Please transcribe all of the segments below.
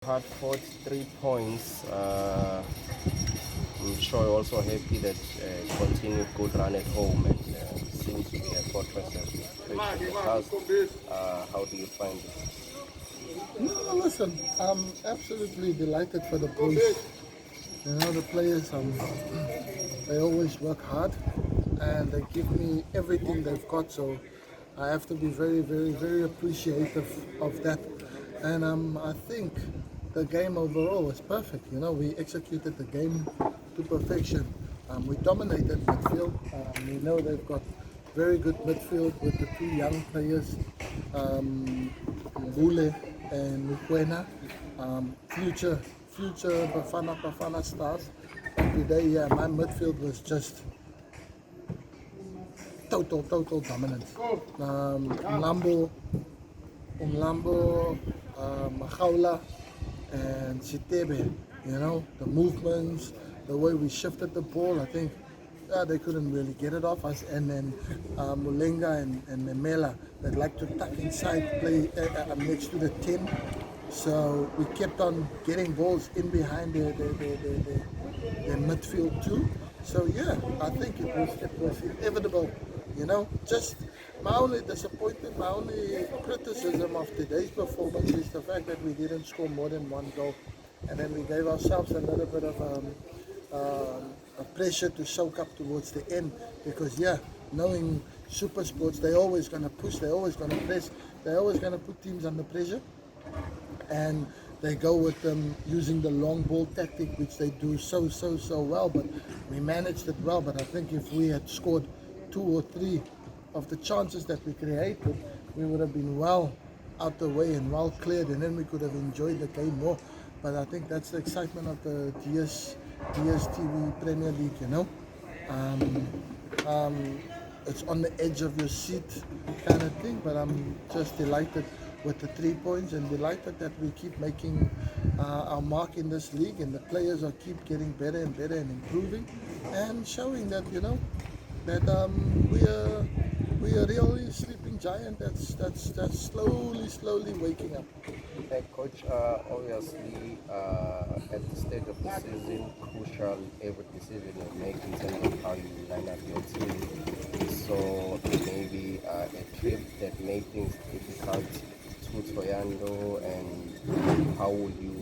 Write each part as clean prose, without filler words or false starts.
Hard fought 3 points. I'm sure you're also happy that continued good run at home and seems to be a fortress as we face in the past. How do you find it? No, listen, I'm absolutely delighted for the boys. You know, the players, they always work hard and they give me everything they've got. So I have to be very, very, very appreciative of that. And I think the game overall was perfect. You know, we executed the game to perfection. We dominated midfield. We know they've got very good midfield with the two young players, Mbule and Mukwena, future Bafana stars. But today, yeah, my midfield was just total dominance. Umlambo, Mahaula, and Sitebe. You know, the movements, the way we shifted the ball, I think they couldn't really get it off us. And then Mulenga and Memela that like to tuck inside, play next to the 10. So we kept on getting balls in behind the midfield too. So yeah, I think it was inevitable. You know, just my only disappointment, my only criticism of today's performance is the fact that we didn't score more than one goal, and then we gave ourselves a little bit of a pressure to soak up towards the end. Because yeah, knowing SuperSports, they're always going to push, they're always going to press, they're always going to put teams under pressure, and they go with them using the long ball tactic, which they do so well. But we managed it well. But I think if we had scored 2 or 3 of the chances that we created, we would have been well out the way and well cleared, and then we could have enjoyed the game more. But I think that's the excitement of the DStv Premier League, you know. It's on the edge of your seat kind of thing, but I'm just delighted with the 3 points and delighted that we keep making our mark in this league, and the players are keep getting better and better and improving and showing that, you know, that we are really sleeping giant that's slowly waking up. Hey, Coach, obviously at the stage of the season, crucial every decision you make in terms of how you line up your team. So maybe a trip that made things difficult to Toyando, and how would you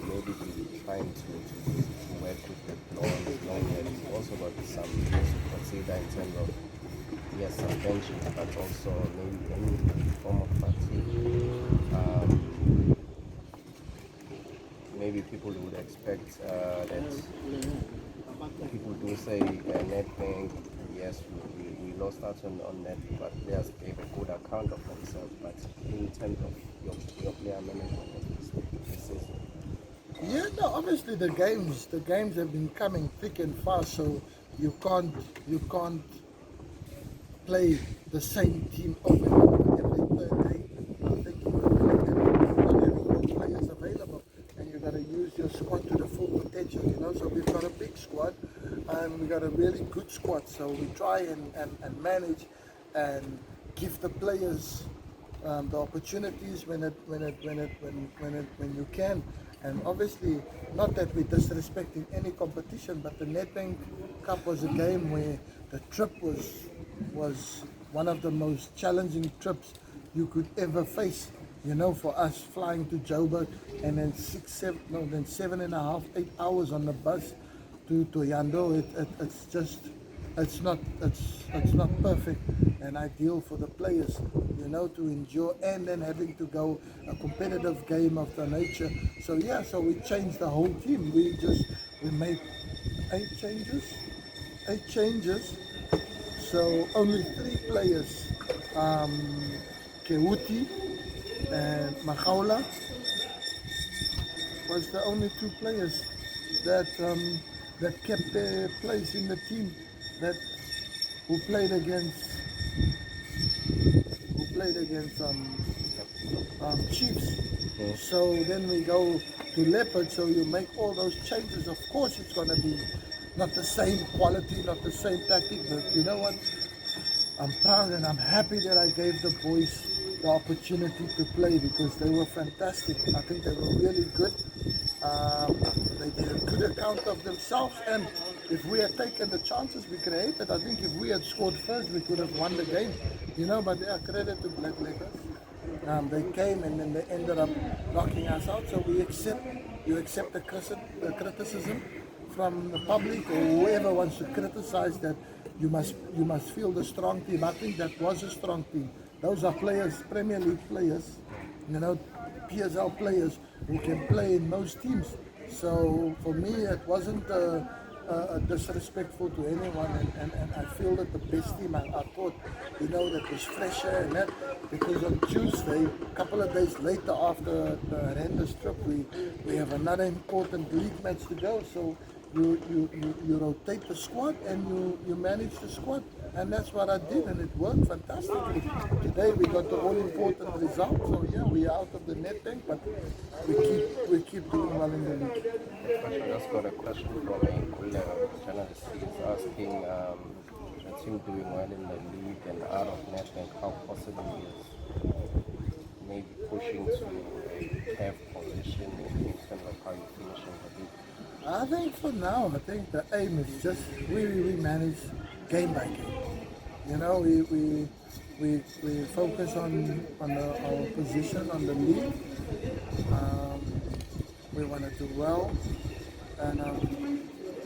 maybe be trying to work with the players, knowing that you've also got some things to consider in terms of yes, suspension, but also maybe any form of fatigue. Maybe people would expect that people do say Nedbank, yes, we lost out on that, but players gave a good account of themselves. But in terms of your player management of this season. Yeah, no, obviously the games have been coming thick and fast, so you can't play the same team over and over every third day. I think you not having your players available, and you got to use your squad to the full potential. You know, so we've got a big squad, and we got a really good squad. So we try and manage and give the players the opportunities when you can. And obviously, not that we're disrespecting any competition, but the Nedbank Cup was a game where the trip was one of the most challenging trips you could ever face. You know, for us flying to Joburg and then 7.5, 8 hours on the bus to Yando, it's not perfect and ideal for the players, you know, to endure, and then having to go a competitive game of the nature. So yeah, so we changed the whole team. We made 8 changes. So only 3 players, Kewuti and Mahaula, was the only 2 players that kept their place in the team, that who played against Chiefs. Okay. So then we go to Leopard. So you make all those changes. Of course, it's going to be not the same quality, not the same tactic. But you know what? I'm proud and I'm happy that I gave the boys the opportunity to play because they were fantastic. I think they were really good. They did a good account of themselves, and if we had taken the chances we created, I think if we had scored first, we could have won the game. But yeah, credit to Black Leggers. They came and then they ended up knocking us out. So you accept the criticism from the public or whoever wants to criticize that you must feel the strong team. I think that was a strong team. Those are players, Premier League players, PSL players who can play in most teams. So for me, it wasn't disrespectful to anyone, and I feel that the best team I thought, that was fresher and that, because on Tuesday, a couple of days later after the Renders trip, we have another important league match to go. So you rotate the squad and you manage the squad, and that's what I did, and it worked fantastically. Today we got the all important result, so yeah, we are out of the net tank, but we keep doing well in the league. I just got a question from a journalist. He's asking the team doing well in the league and out of net, and how possible is maybe pushing to a CAF position in terms of how you finish in the league. I think for now, the aim is just we manage game by game. We focus on our position on the league. We want to do well, and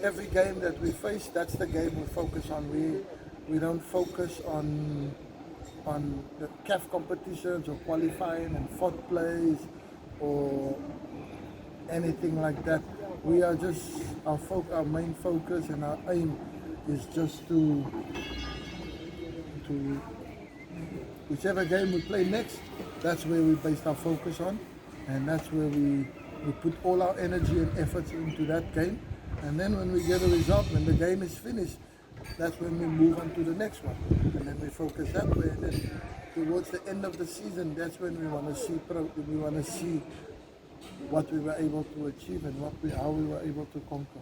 every game that we face, that's the game we focus on. We don't focus on the CAF competitions or qualifying and fourth place or anything like that. We are just our main focus and our aim is just to whichever game we play next, that's where we base our focus on, and that's where we put all our energy and efforts into that game. And then when we get a result, when the game is finished, that's when we move on to the next one, and then we focus that way. And then towards the end of the season, that's when we want to see what we were able to achieve and how we were able to conquer.